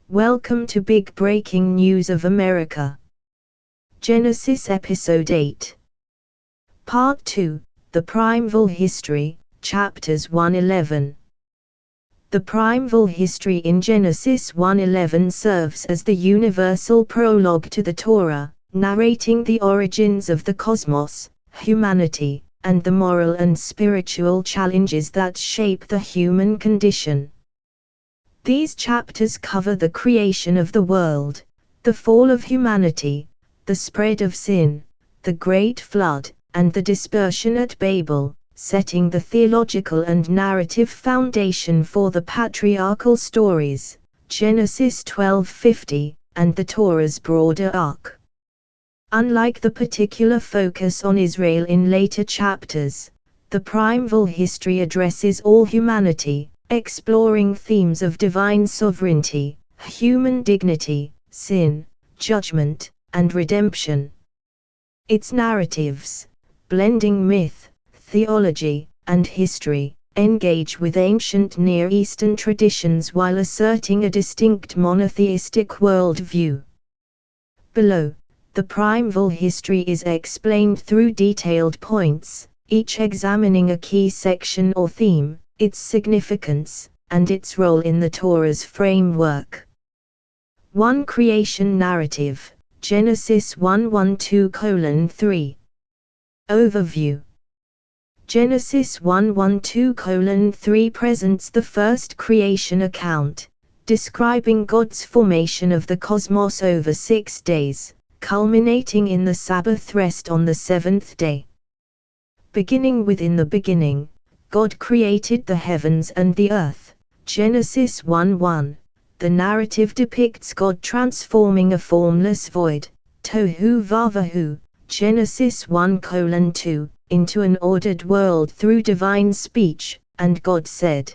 Welcome to Big Breaking News of America. Genesis Episode 8. Part 2, The Primeval History, Chapters 1-11. The primeval history in Genesis 1:11 serves as the universal prologue to the Torah, narrating the origins of the cosmos, humanity, and the moral and spiritual challenges that shape the human condition. These chapters cover the creation of the world, the fall of humanity, the spread of sin, the Great Flood, and the dispersion at Babel, setting the theological and narrative foundation for the patriarchal stories, Genesis 12:50, and the Torah's broader arc. Unlike the particular focus on Israel in later chapters, the primeval history addresses all humanity, exploring themes of divine sovereignty, human dignity, sin, judgment, and redemption. Its narratives, blending myth, theology, and history, engage with ancient Near Eastern traditions while asserting a distinct monotheistic worldview. Below, the primeval history is explained through detailed points, each examining a key section or theme, its significance, and its role in the Torah's framework. 1. Creation narrative, Genesis 1:1-2:3. Overview. Genesis 1:1-2:3 presents the first creation account, describing God's formation of the cosmos over 6 days, culminating in the Sabbath rest on the seventh day. Beginning with "In the beginning, God created the heavens and the earth," Genesis 1:1, the narrative depicts God transforming a formless void, tohu vavahu, Genesis 1:2, into an ordered world through divine speech, and God said.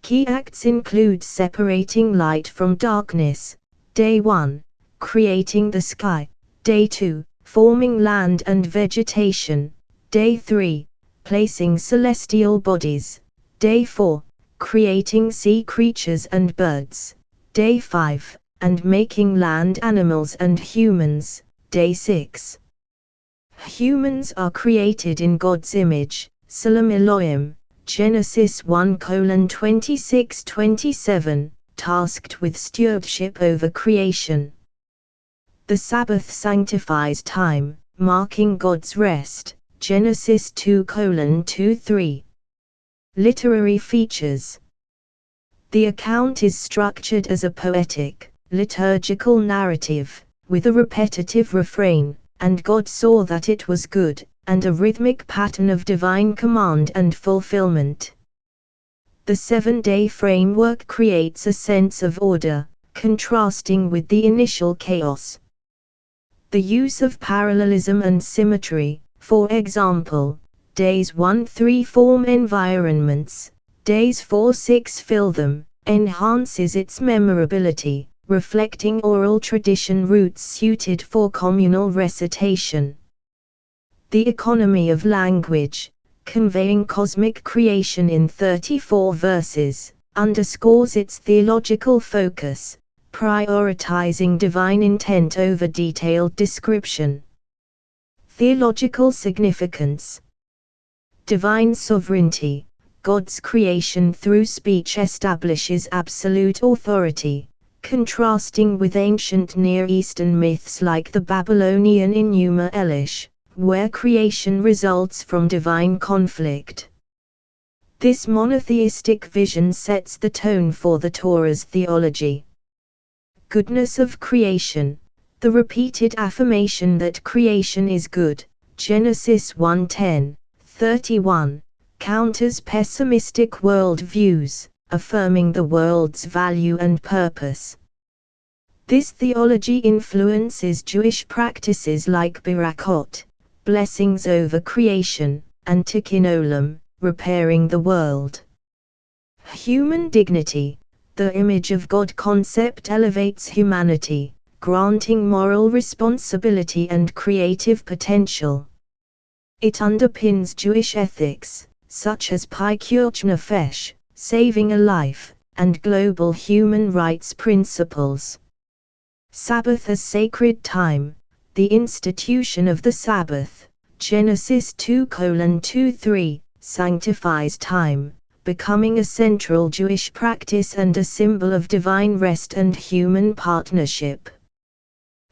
Key acts include separating light from darkness, day 1, creating the sky, day 2, forming land and vegetation, day 3, placing celestial bodies, day 4, creating sea creatures and birds, day 5, and making land animals and humans, day 6. Humans are created in God's image, Salam Elohim, Genesis 1:26-27, tasked with stewardship over creation. The Sabbath sanctifies time, marking God's rest, Genesis 2:2-3. Literary features. The account is structured as a poetic, liturgical narrative, with a repetitive refrain, "And God saw that it was good," and a rhythmic pattern of divine command and fulfillment. The 7-day framework creates a sense of order, contrasting with the initial chaos. The use of parallelism and symmetry, for example, days 1-3 form environments, days 4-6 fill them, enhances its memorability, reflecting oral tradition roots suited for communal recitation. The economy of language, conveying cosmic creation in 34 verses, underscores its theological focus, prioritizing divine intent over detailed description. Theological significance. Divine sovereignty. God's creation through speech establishes absolute authority, contrasting with ancient Near Eastern myths like the Babylonian Enuma Elish, where creation results from divine conflict. This monotheistic vision sets the tone for the Torah's theology. Goodness of creation. The repeated affirmation that creation is good, Genesis 1:10-31, counters pessimistic worldviews, affirming the world's value and purpose. This theology influences Jewish practices like Barakot, blessings over creation, and Tikkun Olam, repairing the world. Human dignity. The image of God concept elevates humanity, granting moral responsibility and creative potential. It underpins Jewish ethics, such as Pikuach Nefesh, saving a life, and global human rights principles. Sabbath as sacred time, the institution of the Sabbath, Genesis 2:2-3, sanctifies time, becoming a central Jewish practice and a symbol of divine rest and human partnership.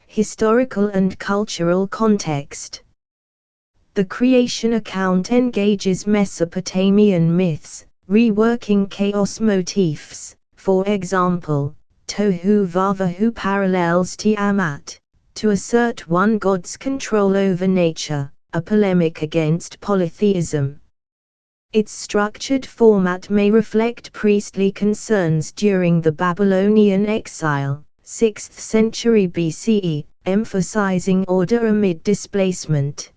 Historical and cultural context. The creation account engages Mesopotamian myths, reworking chaos motifs, for example, Tohu Vavahu parallels Tiamat, to assert one God's control over nature, a polemic against polytheism. Its structured format may reflect priestly concerns during the Babylonian exile, 6th century BCE, emphasizing order amid displacement.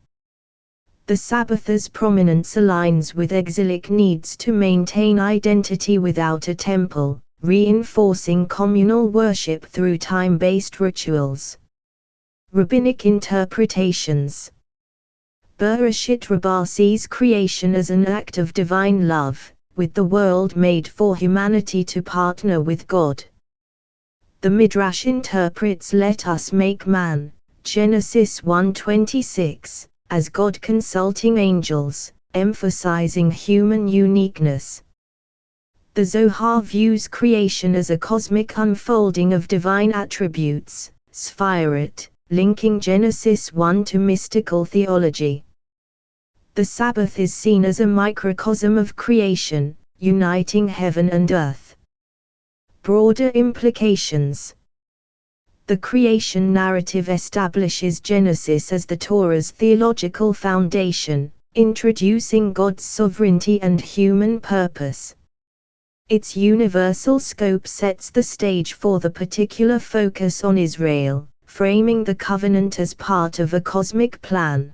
The Sabbath's prominence aligns with exilic needs to maintain identity without a temple, reinforcing communal worship through time-based rituals. Rabbinic interpretations. Bereshit Rabbah sees creation as an act of divine love, with the world made for humanity to partner with God. The Midrash interprets "Let us make man," Genesis 1:26, as God consulting angels, emphasizing human uniqueness. The Zohar views creation as a cosmic unfolding of divine attributes, Sphirot, linking Genesis 1 to mystical theology. The Sabbath is seen as a microcosm of creation, uniting heaven and earth. Broader implications. The creation narrative establishes Genesis as the Torah's theological foundation, introducing God's sovereignty and human purpose. Its universal scope sets the stage for the particular focus on Israel, framing the covenant as part of a cosmic plan.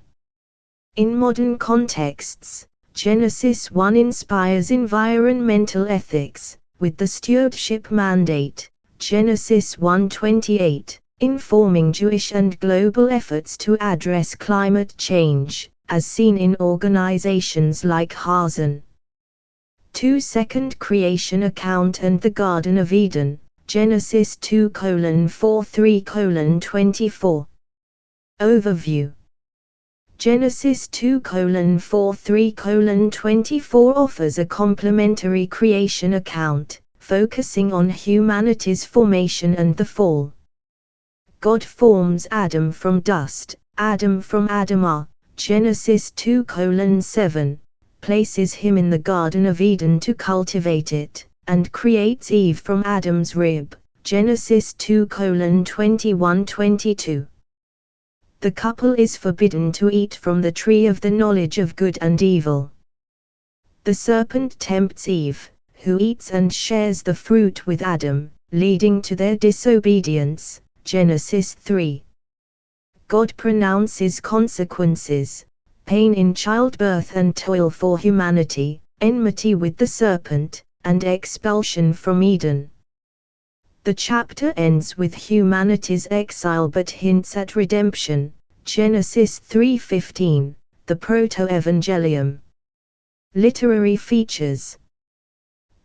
In modern contexts, Genesis 1 inspires environmental ethics, with the stewardship mandate, Genesis 1:28, informing Jewish and global efforts to address climate change, as seen in organizations like Hazan. 2 Second creation account and the Garden of Eden, Genesis 2:4-3:24. Overview. Genesis 2:4-3:24 offers a complementary creation account, focusing on humanity's formation and the fall. God forms Adam from dust, Adam from Adamah, Genesis 2:7, places him in the Garden of Eden to cultivate it, and creates Eve from Adam's rib, Genesis 2:21-22. The couple is forbidden to eat from the tree of the knowledge of good and evil. The serpent tempts Eve, who eats and shares the fruit with Adam, leading to their disobedience, Genesis 3. God pronounces consequences, pain in childbirth and toil for humanity, enmity with the serpent, and expulsion from Eden. The chapter ends with humanity's exile but hints at redemption, Genesis 3:15, the Proto-Evangelium. Literary features.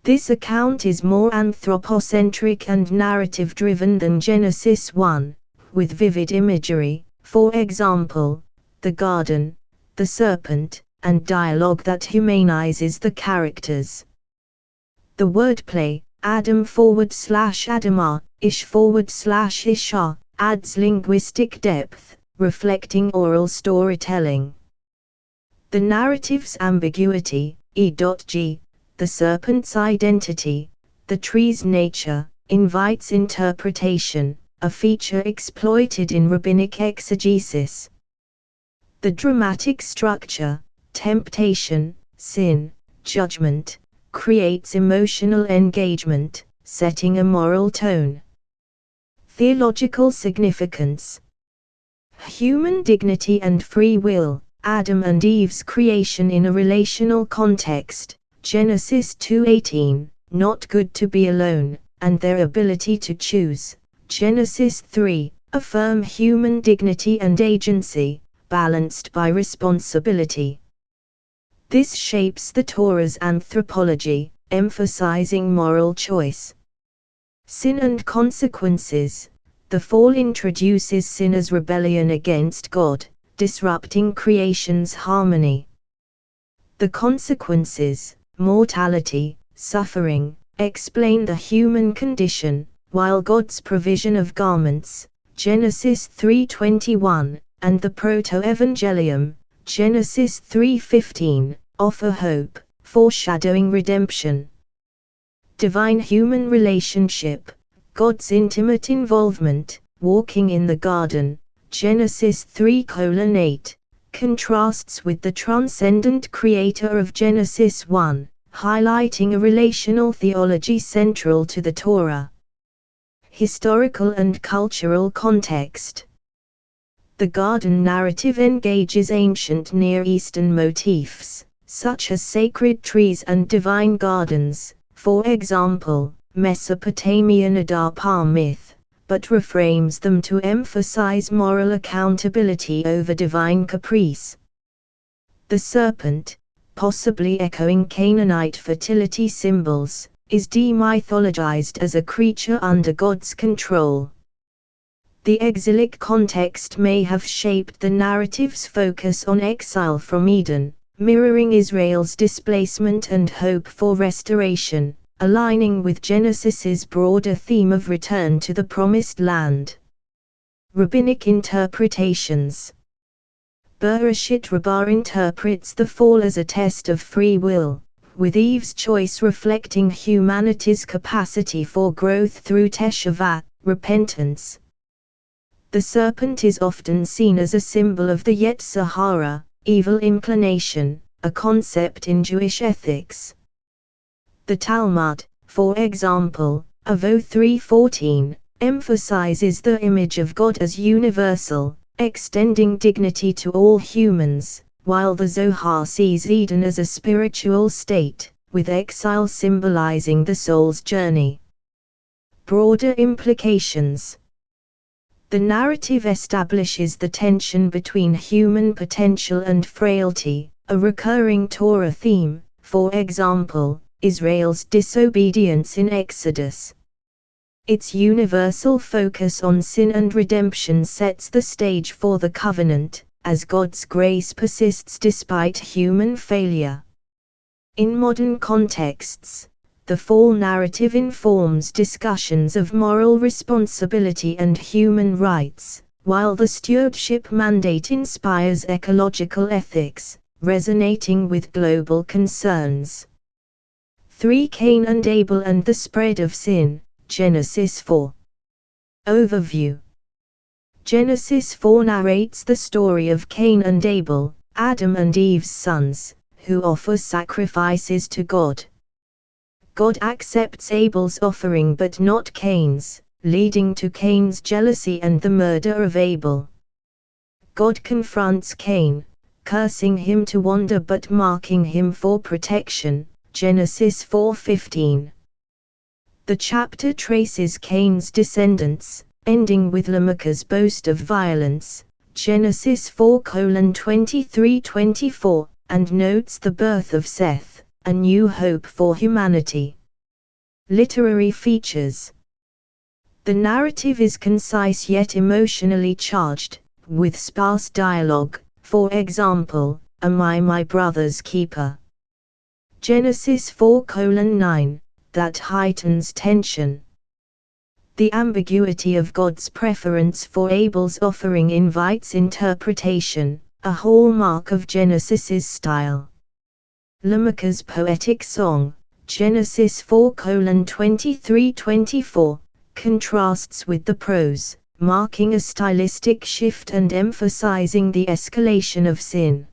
This account is more anthropocentric and narrative-driven than Genesis 1, with vivid imagery, for example, the garden, the serpent, and dialogue that humanizes the characters. The wordplay, Adam/Adamah, Ish/Isha, adds linguistic depth, reflecting oral storytelling. The narrative's ambiguity, E.G., the serpent's identity, the tree's nature, invites interpretation, a feature exploited in rabbinic exegesis. The dramatic structure, temptation, sin, judgment, creates emotional engagement, setting a moral tone. Theological significance. Human dignity and free will, Adam and Eve's creation in a relational context, Genesis 2:18, not good to be alone, and their ability to choose, Genesis 3, affirm human dignity and agency, balanced by responsibility. This shapes the Torah's anthropology, emphasizing moral choice. Sin and consequences. The fall introduces sin as rebellion against God, disrupting creation's harmony. The consequences, mortality, suffering, explain the human condition, while God's provision of garments, Genesis 3:21, and the Proto-Evangelium, Genesis 3:15, offer hope, foreshadowing redemption. Divine-human relationship, God's intimate involvement, walking in the garden, Genesis 3:8, contrasts with the transcendent creator of Genesis 1, highlighting a relational theology central to the Torah. Historical and cultural context. The garden narrative engages ancient Near Eastern motifs, such as sacred trees and divine gardens, for example, Mesopotamian Adar myth, but reframes them to emphasize moral accountability over divine caprice. The serpent, possibly echoing Canaanite fertility symbols, is demythologized as a creature under God's control. The exilic context may have shaped the narrative's focus on exile from Eden, mirroring Israel's displacement and hope for restoration, aligning with Genesis's broader theme of return to the Promised Land. Rabbinic interpretations. Bereshit Rabbah interprets the fall as a test of free will, with Eve's choice reflecting humanity's capacity for growth through teshuvah, repentance. The serpent is often seen as a symbol of the Yetzer Hara, evil inclination, a concept in Jewish ethics. The Talmud, for example, Avo 3:14, emphasizes the image of God as universal, extending dignity to all humans, while the Zohar sees Eden as a spiritual state, with exile symbolizing the soul's journey. Broader implications. The narrative establishes the tension between human potential and frailty, a recurring Torah theme, for example, Israel's disobedience in Exodus. Its universal focus on sin and redemption sets the stage for the covenant, as God's grace persists despite human failure. In modern contexts, the fall narrative informs discussions of moral responsibility and human rights, while the stewardship mandate inspires ecological ethics, resonating with global concerns. 3. Cain and Abel and the spread of sin, Genesis 4. Overview. Genesis 4 narrates the story of Cain and Abel, Adam and Eve's sons, who offer sacrifices to God. God accepts Abel's offering but not Cain's, leading to Cain's jealousy and the murder of Abel. God confronts Cain, cursing him to wander but marking him for protection, Genesis 4:15. The chapter traces Cain's descendants, ending with Lamech's boast of violence, Genesis 4:23-24, and notes the birth of Seth, a new hope for humanity. Literary features. The narrative is concise yet emotionally charged, with sparse dialogue, for example, "Am I my brother's keeper?" Genesis 4:9, that heightens tension. The ambiguity of God's preference for Abel's offering invites interpretation, a hallmark of Genesis's style. Lamech's poetic song, Genesis 4:23-24, contrasts with the prose, marking a stylistic shift and emphasizing the escalation of sin.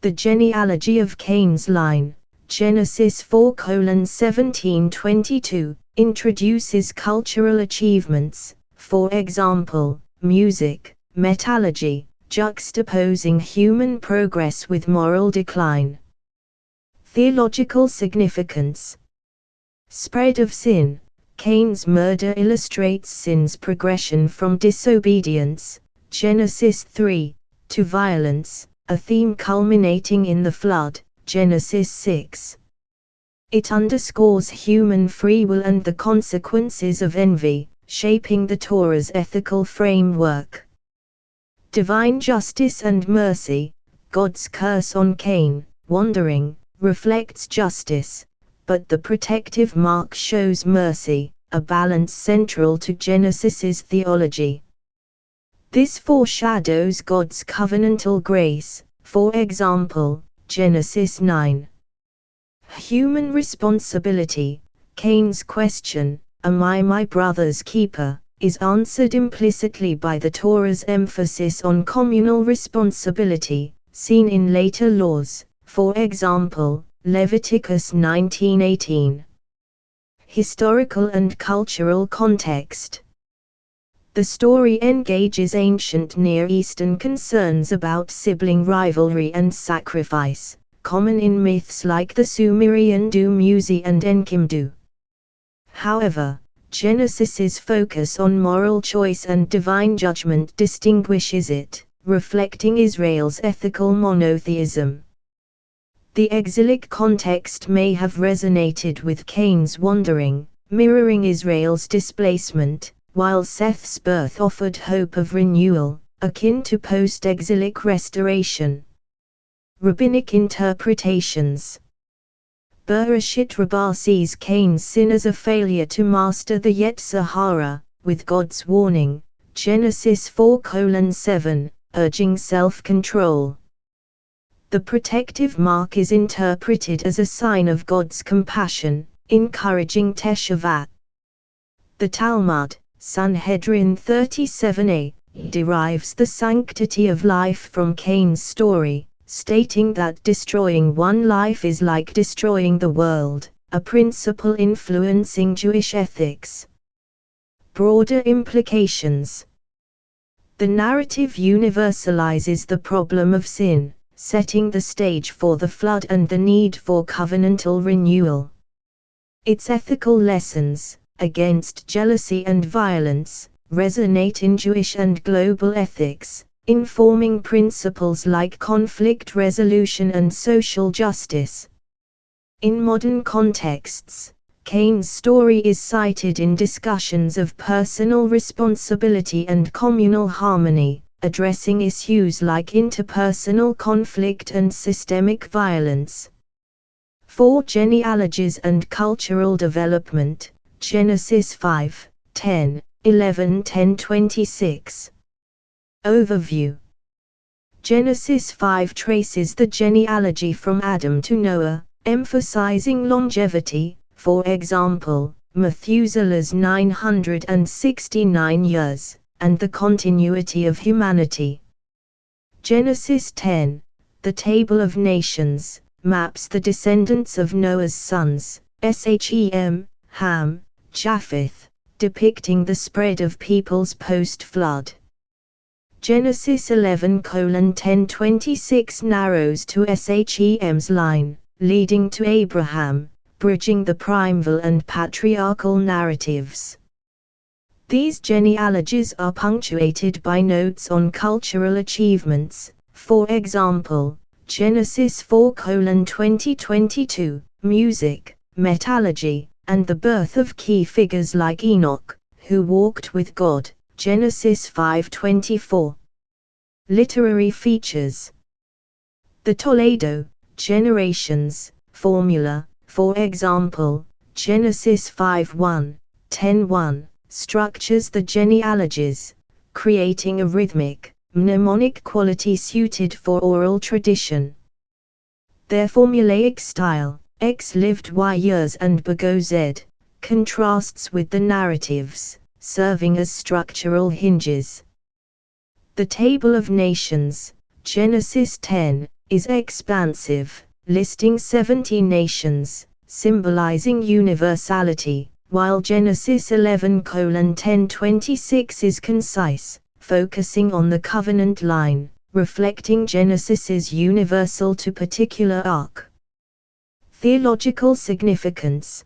The genealogy of Cain's line, Genesis 4:17-22, introduces cultural achievements, for example, music, metallurgy, juxtaposing human progress with moral decline. Theological significance. Spread of sin. Cain's murder illustrates sin's progression from disobedience, Genesis 3, to violence, a theme culminating in the flood, Genesis 6. It underscores human free will and the consequences of envy, shaping the Torah's ethical framework. Divine justice and mercy. God's curse on Cain, wandering, reflects justice, but the protective mark shows mercy, a balance central to Genesis's theology. This foreshadows God's covenantal grace, for example, Genesis 9. Human responsibility. Cain's question, "Am I my brother's keeper?" is answered implicitly by the Torah's emphasis on communal responsibility, seen in later laws, for example, Leviticus 19:18. Historical and cultural context. The story engages ancient Near Eastern concerns about sibling rivalry and sacrifice, common in myths like the Sumerian Dumuzi and Enkidu. However, Genesis's focus on moral choice and divine judgment distinguishes it, reflecting Israel's ethical monotheism. The exilic context may have resonated with Cain's wandering, mirroring Israel's displacement, while Seth's birth offered hope of renewal, akin to post-exilic restoration. Rabbinic interpretations. Bereshit Rabbah sees Cain's sin as a failure to master the Yetzer Hara, with God's warning, Genesis 4:7, urging self-control. The protective mark is interpreted as a sign of God's compassion, encouraging Teshuvah. The Talmud, Sanhedrin 37a, derives the sanctity of life from Cain's story, stating that destroying one life is like destroying the world, a principle influencing Jewish ethics. Broader implications. The narrative universalizes the problem of sin, setting the stage for the flood and the need for covenantal renewal. Its ethical lessons, against jealousy and violence, resonate in Jewish and global ethics, informing principles like conflict resolution and social justice. In modern contexts, Cain's story is cited in discussions of personal responsibility and communal harmony, addressing issues like interpersonal conflict and systemic violence. 4 Genealogies and cultural development. Genesis 5, 10, 11, 10-26. Overview. Genesis 5 traces the genealogy from Adam to Noah, emphasizing longevity, for example, Methuselah's 969 years, and the continuity of humanity. Genesis 10, the Table of Nations, maps the descendants of Noah's sons, Shem, Ham, Japheth, depicting the spread of peoples post-flood. Genesis 11:10-26 narrows to Shem's line, leading to Abraham, bridging the primeval and patriarchal narratives. These genealogies are punctuated by notes on cultural achievements, for example, Genesis 4:20-22, music, metallurgy, and the birth of key figures like Enoch, who walked with God, Genesis 5:24. Literary features. The Toledo, generations, formula, for example, Genesis 5:1, 10:1, structures the genealogies, creating a rhythmic, mnemonic quality suited for oral tradition. Their formulaic style, X lived Y years and begot Z, contrasts with the narratives, serving as structural hinges. The Table of Nations, Genesis 10, is expansive, listing 70 nations, symbolizing universality, while Genesis 11:10-26 is concise, focusing on the covenant line, reflecting Genesis's universal to particular arc. Theological significance.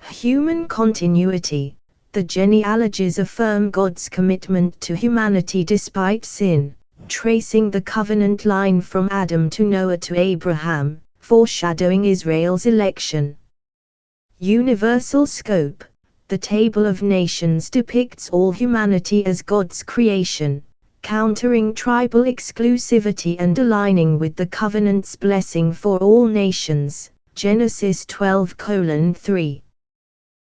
Human continuity. The genealogies affirm God's commitment to humanity despite sin, tracing the covenant line from Adam to Noah to Abraham, foreshadowing Israel's election. Universal scope. The Table of Nations depicts all humanity as God's creation, countering tribal exclusivity and aligning with the covenant's blessing for all nations. Genesis 12:3.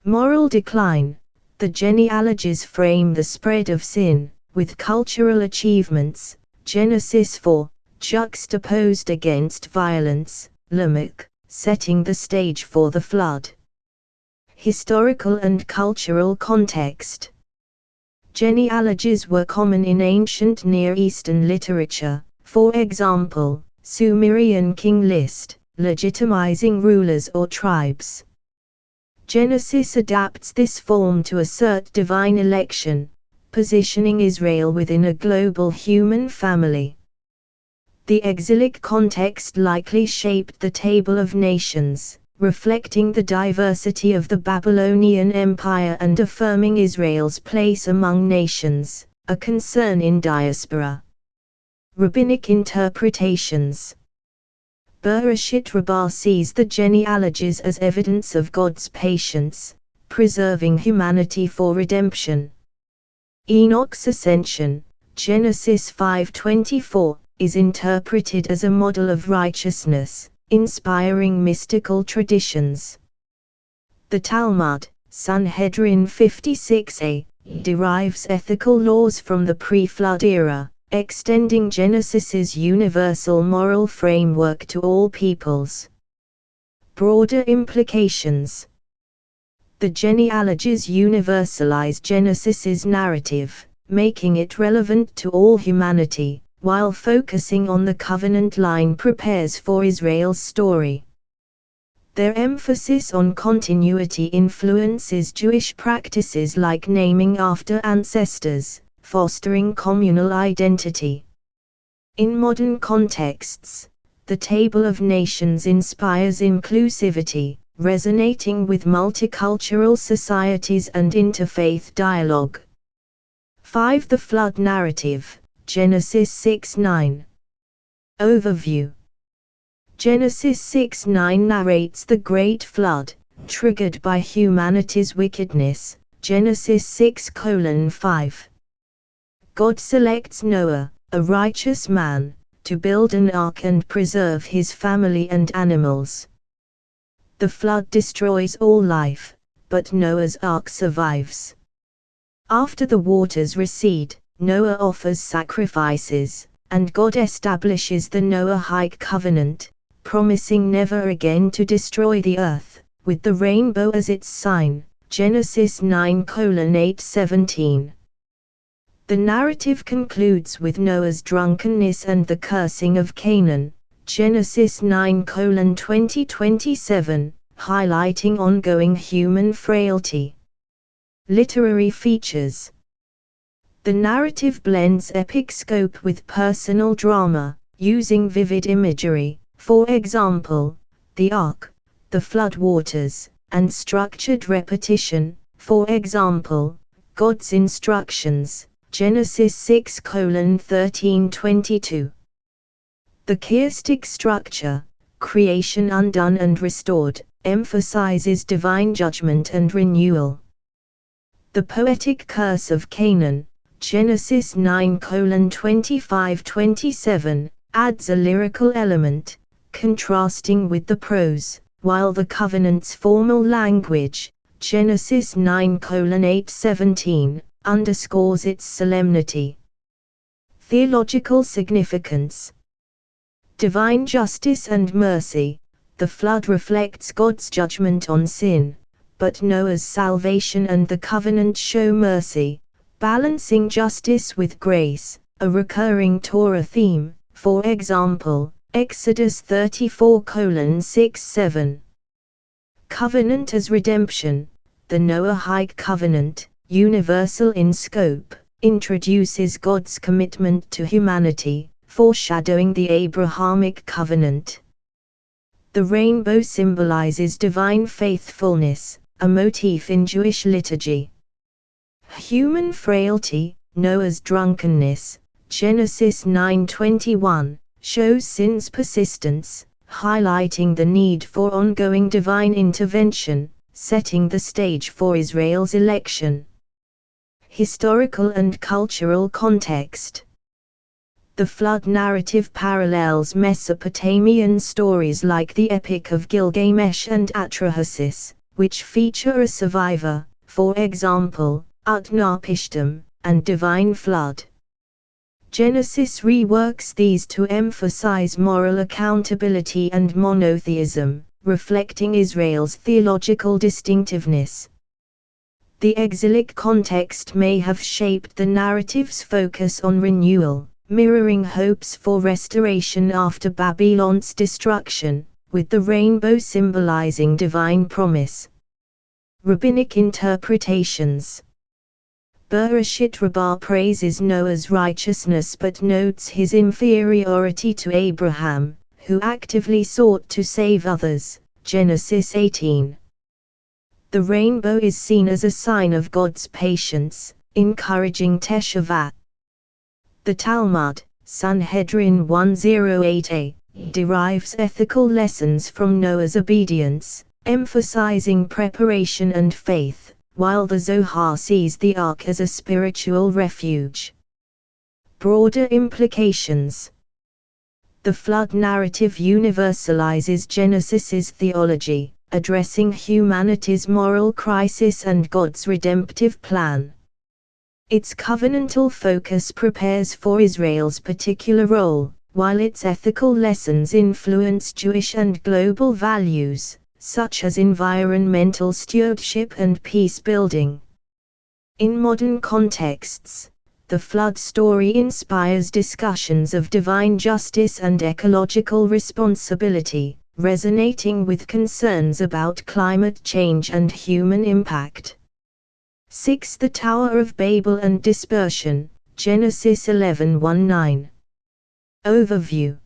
Moral decline. The genealogies frame the spread of sin, with cultural achievements, Genesis 4, juxtaposed against violence, Lamech, setting the stage for the flood. Historical and cultural context. Genealogies were common in ancient Near Eastern literature, for example, Sumerian king list, legitimizing rulers or tribes. Genesis adapts this form to assert divine election, positioning Israel within a global human family. The exilic context likely shaped the Table of Nations, reflecting the diversity of the Babylonian Empire and affirming Israel's place among nations, a concern in diaspora. Rabbinic interpretations. Bereshit Rabbah sees the genealogies as evidence of God's patience, preserving humanity for redemption. Enoch's ascension, Genesis 5:24, is interpreted as a model of righteousness, inspiring mystical traditions. The Talmud, Sanhedrin 56a, derives ethical laws from the pre-flood era, extending Genesis's universal moral framework to all peoples. Broader implications. The genealogies universalize Genesis's narrative, making it relevant to all humanity, while focusing on the covenant line prepares for Israel's story. Their emphasis on continuity influences Jewish practices like naming after ancestors, fostering communal identity. In modern contexts, the Table of Nations inspires inclusivity, resonating with multicultural societies and interfaith dialogue. 5. The Flood Narrative, Genesis 6:9. Overview. Genesis 6:9 narrates the Great Flood, triggered by humanity's wickedness, Genesis 6:5. God selects Noah, a righteous man, to build an ark and preserve his family and animals. The flood destroys all life, but Noah's ark survives. After the waters recede, Noah offers sacrifices, and God establishes the Noahide covenant, promising never again to destroy the earth, with the rainbow as its sign, Genesis 9:8-17. The narrative concludes with Noah's drunkenness and the cursing of Canaan, Genesis 9:20-27, highlighting ongoing human frailty. Literary features. The narrative blends epic scope with personal drama, using vivid imagery, for example, the ark, the flood waters, and structured repetition, for example, God's instructions, Genesis 6:13-22. The chiastic structure, creation undone and restored, emphasizes divine judgment and renewal. The poetic curse of Canaan, Genesis 9:25-27, adds a lyrical element, contrasting with the prose, while the covenant's formal language, Genesis 9:8-17, underscores its solemnity. Theological significance. Divine justice and mercy. The flood reflects God's judgment on sin, but Noah's salvation and the covenant show mercy, balancing justice with grace, a recurring Torah theme, for example, Exodus 34:6-7. Covenant as redemption. The Noahide covenant, universal in scope, introduces God's commitment to humanity, foreshadowing the Abrahamic covenant. The rainbow symbolizes divine faithfulness, a motif in Jewish liturgy. Human frailty. Noah's drunkenness, Genesis 9:21, shows sin's persistence, highlighting the need for ongoing divine intervention, setting the stage for Israel's election. Historical and cultural context. The flood narrative parallels Mesopotamian stories like the Epic of Gilgamesh and Atrahasis, which feature a survivor, for example, Utnapishtim, and divine flood. Genesis reworks these to emphasize moral accountability and monotheism, reflecting Israel's theological distinctiveness. The exilic context may have shaped the narrative's focus on renewal, mirroring hopes for restoration after Babylon's destruction, with the rainbow symbolizing divine promise. Rabbinic interpretations. Bereshit Rabbah praises Noah's righteousness but notes his inferiority to Abraham, who actively sought to save others, Genesis 18. The rainbow is seen as a sign of God's patience, encouraging Teshuvah. The Talmud, Sanhedrin 108a, derives ethical lessons from Noah's obedience, emphasizing preparation and faith, while the Zohar sees the ark as a spiritual refuge. Broader implications. The flood narrative universalizes Genesis's theology, addressing humanity's moral crisis and God's redemptive plan. Its covenantal focus prepares for Israel's particular role, while its ethical lessons influence Jewish and global values, such as environmental stewardship and peace-building. In modern contexts, the flood story inspires discussions of divine justice and ecological responsibility, resonating with concerns about climate change and human impact. 6. The Tower of Babel and Dispersion, Genesis 11:1-9. Overview.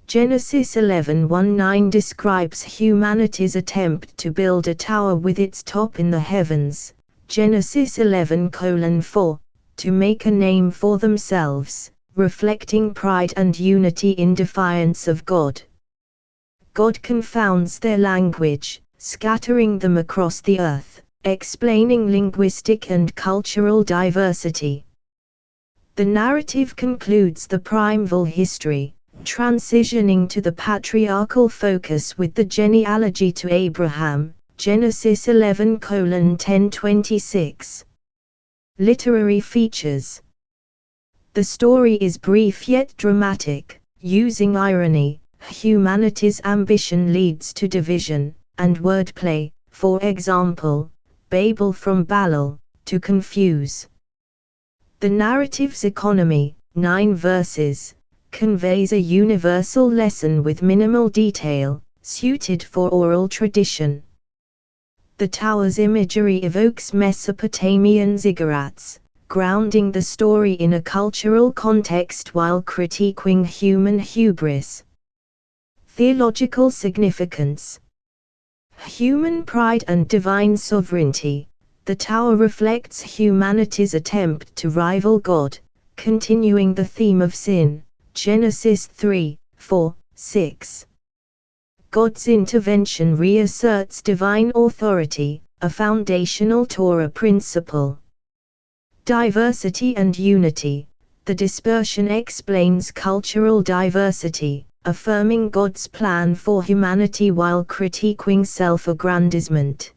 Genesis 11:1-9 describes humanity's attempt to build a tower with its top in the heavens, Genesis 11:4, to make a name for themselves, reflecting pride and unity in defiance of God. God confounds their language, scattering them across the earth, explaining linguistic and cultural diversity. The narrative concludes the primeval history, transitioning to the patriarchal focus with the genealogy to Abraham, Genesis 11:10-26. Literary features. The story is brief yet dramatic, using irony, humanity's ambition leads to division, and wordplay, for example, Babel from Balal, to confuse. The narrative's economy, 9 verses, conveys a universal lesson with minimal detail, suited for oral tradition. The tower's imagery evokes Mesopotamian ziggurats, grounding the story in a cultural context while critiquing human hubris. Theological significance. Human pride and divine sovereignty. The tower reflects humanity's attempt to rival God, continuing the theme of sin, Genesis 3:4-6. God's intervention reasserts divine authority, a foundational Torah principle. Diversity and unity. The dispersion explains cultural diversity, affirming God's plan for humanity while critiquing self-aggrandizement.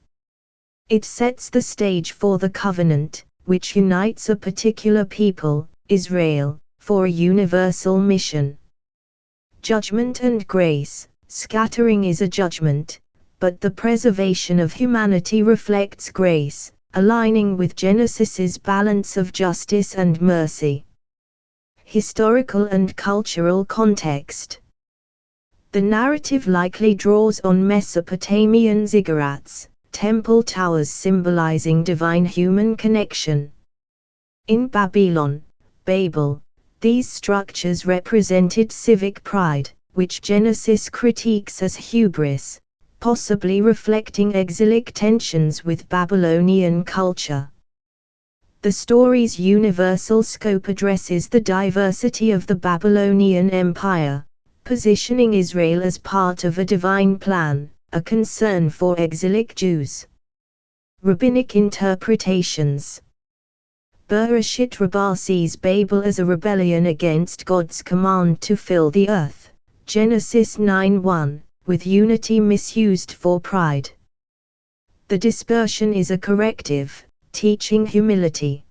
It sets the stage for the covenant, which unites a particular people, Israel, for a universal mission. Judgment and grace. Scattering is a judgment, but the preservation of humanity reflects grace, aligning with Genesis's balance of justice and mercy. Historical and cultural context. The narrative likely draws on Mesopotamian ziggurats, temple towers symbolizing divine-human connection. In Babylon, Babel, these structures represented civic pride, which Genesis critiques as hubris, possibly reflecting exilic tensions with Babylonian culture. The story's universal scope addresses the diversity of the Babylonian Empire, positioning Israel as part of a divine plan, a concern for exilic Jews. Rabbinic interpretations. Bereshit Rabbah sees Babel as a rebellion against God's command to fill the earth, Genesis 9:1, with unity misused for pride. The dispersion is a corrective, teaching humility.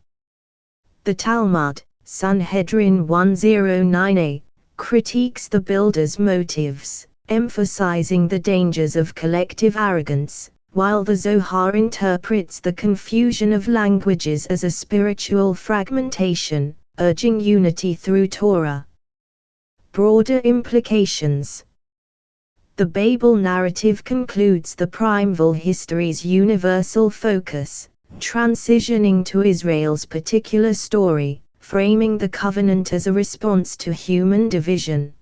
The Talmud, Sanhedrin 109a, critiques the builder's motives, emphasizing the dangers of collective arrogance, while the Zohar interprets the confusion of languages as a spiritual fragmentation, urging unity through Torah. Broader implications. The Babel narrative concludes the primeval history's universal focus, transitioning to Israel's particular story, framing the covenant as a response to human division.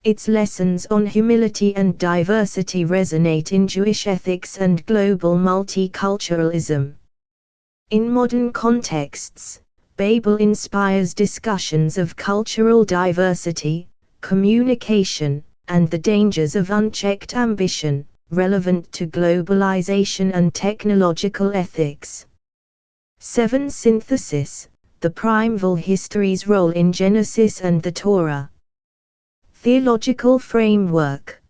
Its lessons on humility and diversity resonate in Jewish ethics and global multiculturalism. In modern contexts, Babel inspires discussions of cultural diversity, communication, and the dangers of unchecked ambition, relevant to globalization and technological ethics. 7. Synthesis: the primeval history's role in Genesis and the Torah. Theological framework.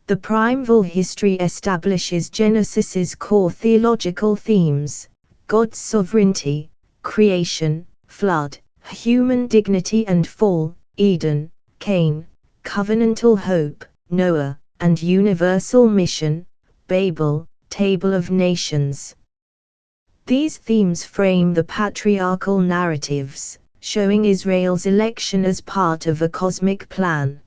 The primeval history establishes Genesis's core theological themes: God's sovereignty, creation, flood, human dignity and fall, Eden, Cain, covenantal hope, Noah, and universal mission, Babel, Table of Nations. These themes frame the patriarchal narratives, showing Israel's election as part of a cosmic plan.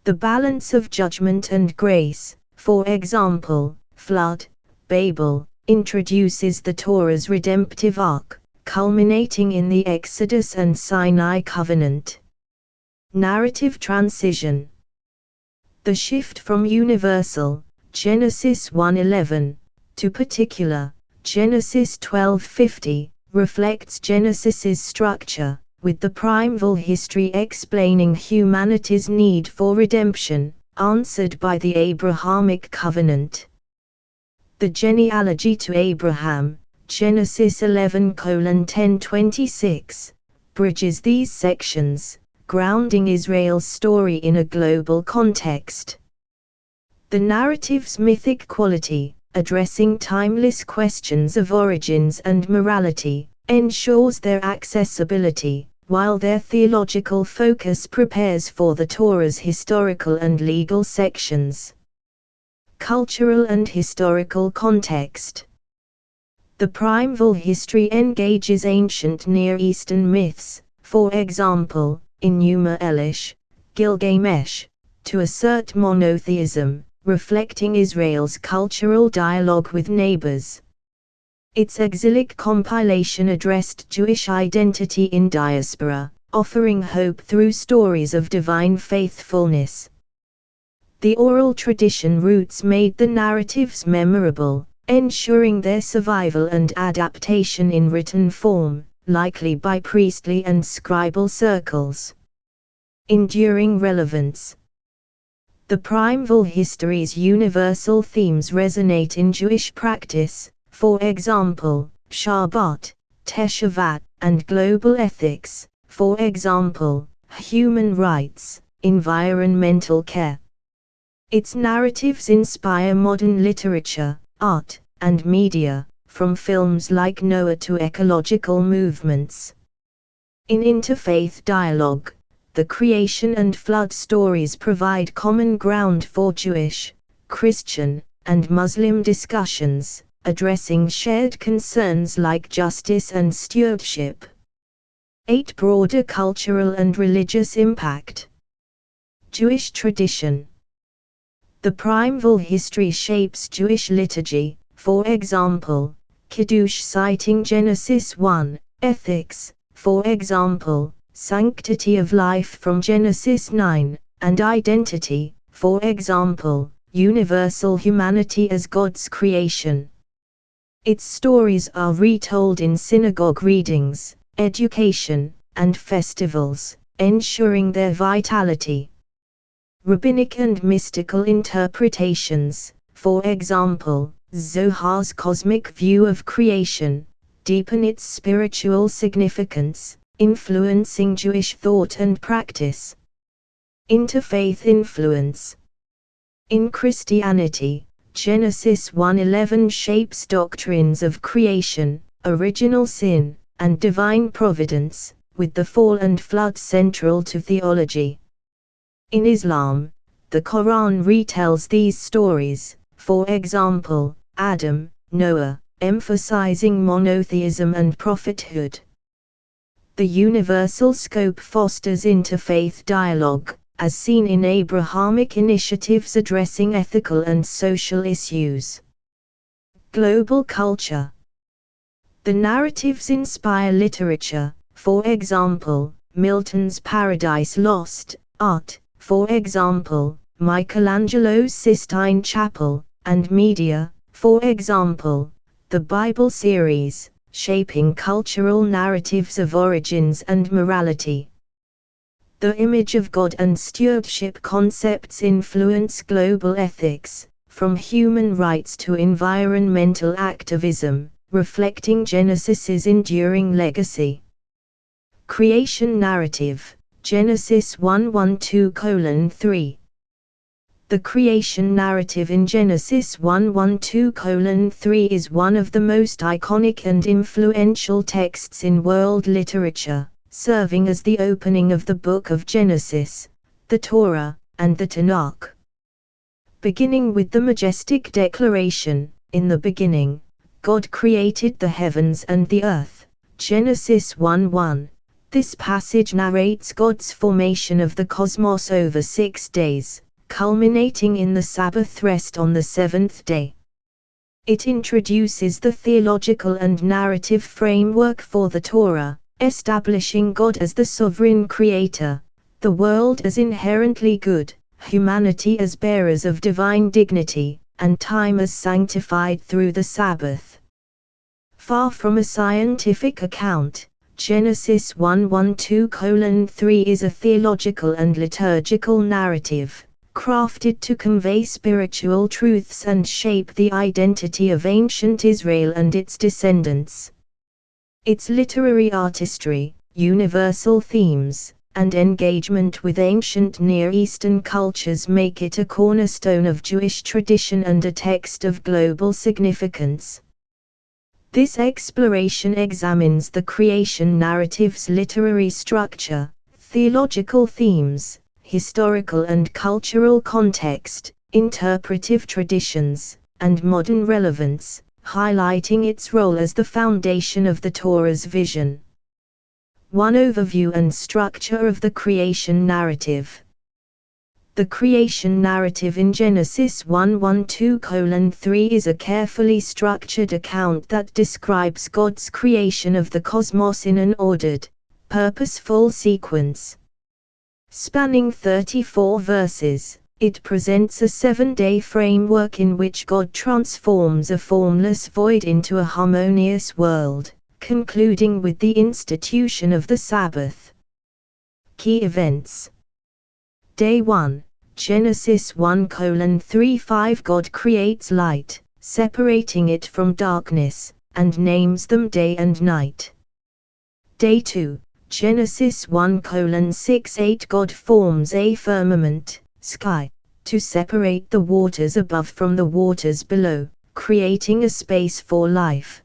The balance of judgment and grace, for example, flood, Babel, introduces the Torah's redemptive arc, culminating in the Exodus and Sinai covenant. Narrative transition. The shift from universal, Genesis 1:11, to particular, Genesis 12:50, reflects Genesis's structure, with the primeval history explaining humanity's need for redemption, answered by the Abrahamic covenant. The genealogy to Abraham, Genesis 11:10-26, bridges these sections, grounding Israel's story in a global context. The narrative's mythic quality, addressing timeless questions of origins and morality, ensures their accessibility, while their theological focus prepares for the Torah's historical and legal sections. Cultural and historical context. The primeval history engages ancient Near Eastern myths, for example, Enuma Elish, Gilgamesh, to assert monotheism, reflecting Israel's cultural dialogue with neighbors. Its exilic compilation addressed Jewish identity in diaspora, offering hope through stories of divine faithfulness. The oral tradition roots made the narratives memorable, ensuring their survival and adaptation in written form, likely by priestly and scribal circles. Enduring relevance. The primeval history's universal themes resonate in Jewish practice, for example, Shabbat, Teshuvah, and global ethics, for example, human rights, environmental care. Its narratives inspire modern literature, art, and media, from films like Noah to ecological movements. In interfaith dialogue, the creation and flood stories provide common ground for Jewish, Christian, and Muslim discussions, addressing shared concerns like justice and stewardship. 8. Broader cultural and religious impact. Jewish tradition. The primeval history shapes Jewish liturgy, for example, Kiddush citing Genesis 1, ethics, for example, sanctity of life from Genesis 9, and identity, for example, universal humanity as God's creation. Its stories are retold in synagogue readings, education, and festivals, ensuring their vitality. Rabbinic and mystical interpretations, for example, Zohar's cosmic view of creation, deepen its spiritual significance, influencing Jewish thought and practice. Interfaith influence. In Christianity, Genesis 1:11 shapes doctrines of creation, original sin, and divine providence, with the fall and flood central to theology. In Islam, the Quran retells these stories, for example, Adam, Noah, emphasizing monotheism and prophethood. The universal scope fosters interfaith dialogue, as seen in Abrahamic initiatives addressing ethical and social issues. Global culture. The narratives inspire literature, for example, Milton's Paradise Lost, art, for example, Michelangelo's Sistine Chapel, and media, for example, the Bible series, shaping cultural narratives of origins and morality. The image of God and stewardship concepts influence global ethics, from human rights to environmental activism, reflecting Genesis's enduring legacy. Creation narrative, Genesis 1:12-3. The creation narrative in Genesis 1:12-3 is one of the most iconic and influential texts in world literature, serving as the opening of the Book of Genesis, the Torah, and the Tanakh. Beginning with the majestic declaration, "In the beginning, God created the heavens and the earth," Genesis 1:1. This passage narrates God's formation of the cosmos over 6 days, culminating in the Sabbath rest on the 7th day. It introduces the theological and narrative framework for the Torah, establishing God as the sovereign creator, the world as inherently good, humanity as bearers of divine dignity, and time as sanctified through the Sabbath. Far from a scientific account, Genesis 1:12-3 is a theological and liturgical narrative, crafted to convey spiritual truths and shape the identity of ancient Israel and its descendants. Its literary artistry, universal themes, and engagement with ancient Near Eastern cultures make it a cornerstone of Jewish tradition and a text of global significance. This exploration examines the creation narrative's literary structure, theological themes, historical and cultural context, interpretive traditions, and modern relevance, highlighting its role as the foundation of the Torah's vision. 1. Overview and structure of the creation narrative. The creation narrative in Genesis 1:12-3 is a carefully structured account that describes God's creation of the cosmos in an ordered, purposeful sequence. Spanning 34 verses, it presents a 7-day framework in which God transforms a formless void into a harmonious world, concluding with the institution of the Sabbath. Key events. Day 1, Genesis 1:3-5. God creates light, separating it from darkness, and names them day and night. Day 2, Genesis 1:6-8. God forms a firmament, sky, to separate the waters above from the waters below, creating a space for life.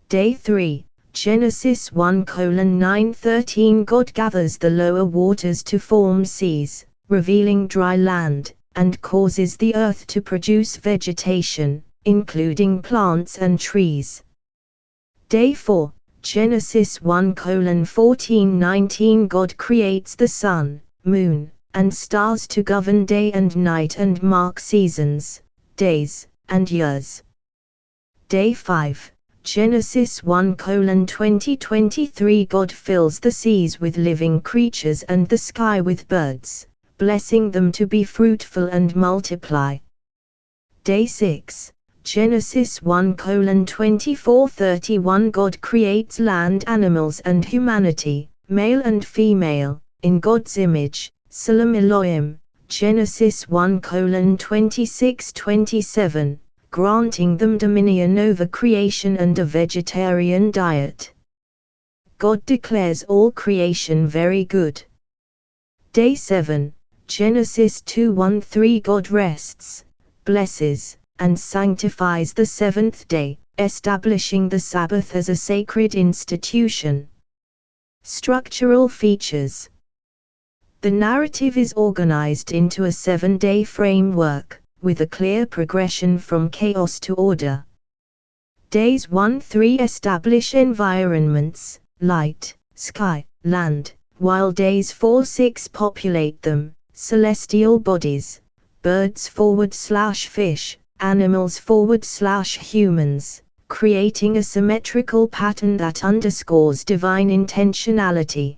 Day 3, Genesis 1:9-13. God gathers the lower waters to form seas, revealing dry land, and causes the earth to produce vegetation, including plants and trees. Day 4, Genesis 1:14-19. God creates the sun, moon, and stars to govern day and night and mark seasons, days, and years. Day 5, Genesis 1:20-23. God fills the seas with living creatures and the sky with birds, blessing them to be fruitful and multiply. Day 6, Genesis 1:24-31. God creates land animals and humanity, male and female, in God's image, Salam Elohim, Genesis 1:26-27, granting them dominion over creation and a vegetarian diet. God declares all creation very good. Day 7, Genesis 2:1-3. God rests, blesses, and sanctifies the seventh day, establishing the Sabbath as a sacred institution. Structural features. The narrative is organized into a 7-day framework, with a clear progression from chaos to order. Days 1-3 establish environments, light, sky, land, while days 4-6 populate them, celestial bodies, birds/fish, animals/humans, creating a symmetrical pattern that underscores divine intentionality.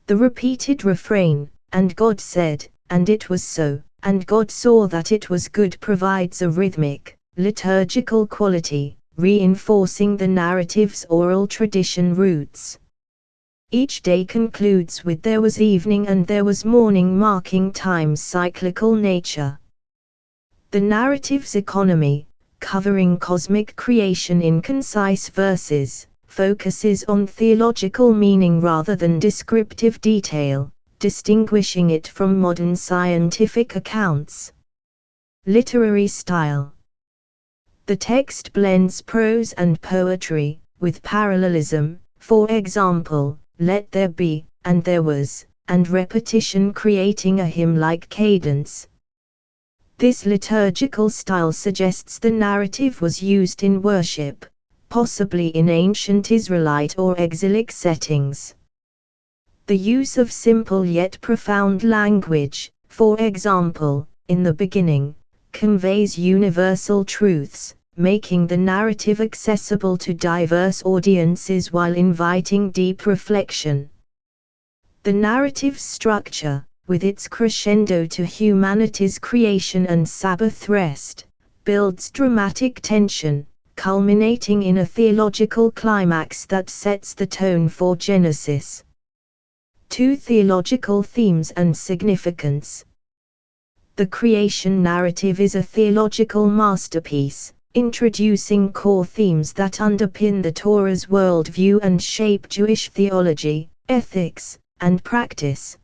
The repeated refrain, "And God said, and it was so, and God saw that it was good," provides a rhythmic, liturgical quality, reinforcing the narrative's oral tradition roots. Each day concludes with "there was evening and there was morning," marking time's cyclical nature. The narrative's economy, covering cosmic creation in concise verses, focuses on theological meaning rather than descriptive detail, distinguishing it from modern scientific accounts. Literary style. The text blends prose and poetry, with parallelism, for example, "Let there be," and "there was," and repetition creating a hymn-like cadence. This liturgical style suggests the narrative was used in worship, possibly in ancient Israelite or exilic settings. The use of simple yet profound language, for example, "in the beginning," conveys universal truths, making the narrative accessible to diverse audiences while inviting deep reflection. The narrative's structure, with its crescendo to humanity's creation and Sabbath rest, builds dramatic tension, culminating in a theological climax that sets the tone for Genesis. 2 Theological themes and significance. The creation narrative is a theological masterpiece, introducing core themes that underpin the Torah's worldview and shape Jewish theology, ethics, and practice.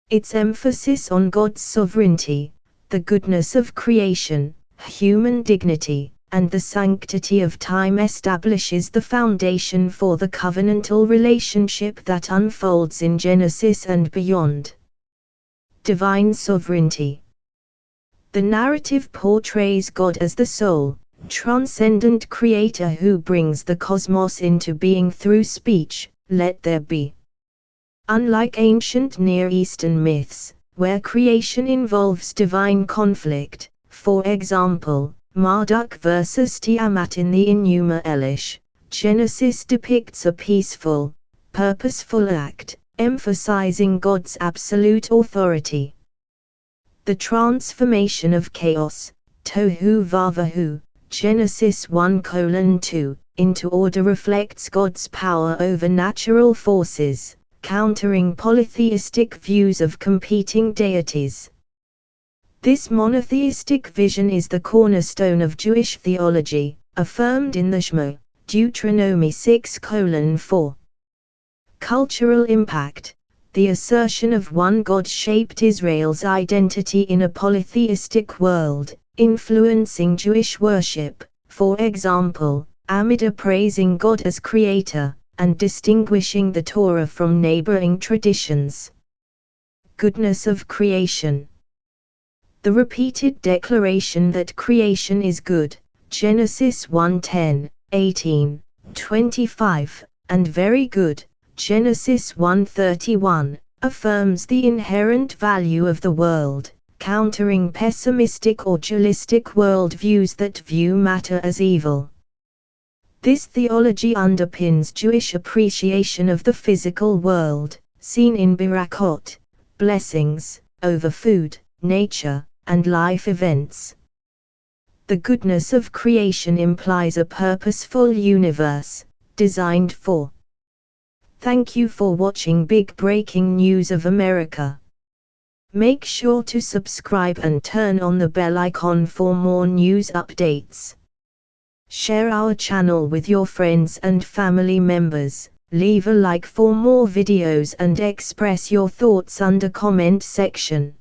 Its emphasis on God's sovereignty, the goodness of creation, human dignity, and the sanctity of time establishes the foundation for the covenantal relationship that unfolds in Genesis and beyond. Divine sovereignty. The narrative portrays God as the sole, transcendent creator who brings the cosmos into being through speech, "Let there be." Unlike ancient Near Eastern myths, where creation involves divine conflict, for example, Marduk versus Tiamat in the Enuma Elish, Genesis depicts a peaceful, purposeful act, emphasizing God's absolute authority. The transformation of chaos, tohu vavahu, Genesis 1:2, into order reflects God's power over natural forces, countering polytheistic views of competing deities. This monotheistic vision is the cornerstone of Jewish theology, affirmed in the Shema, Deuteronomy 6:4. Cultural impact. The assertion of one God shaped Israel's identity in a polytheistic world, influencing Jewish worship, for example, Amidah praising God as creator, and distinguishing the Torah from neighboring traditions. Goodness of creation. The repeated declaration that creation is good, Genesis 1:10, 18, 25, and very good, Genesis 1:31, affirms the inherent value of the world, countering pessimistic or dualistic worldviews that view matter as evil. This theology underpins Jewish appreciation of the physical world, seen in Barakot, blessings, over food, nature, and life events. The goodness of creation implies a purposeful universe, designed for. Thank you for watching Big Breaking News of America. Make sure to subscribe and turn on the bell icon for more news updates. Share our channel with your friends and family members, leave a like for more videos and express your thoughts under comment section.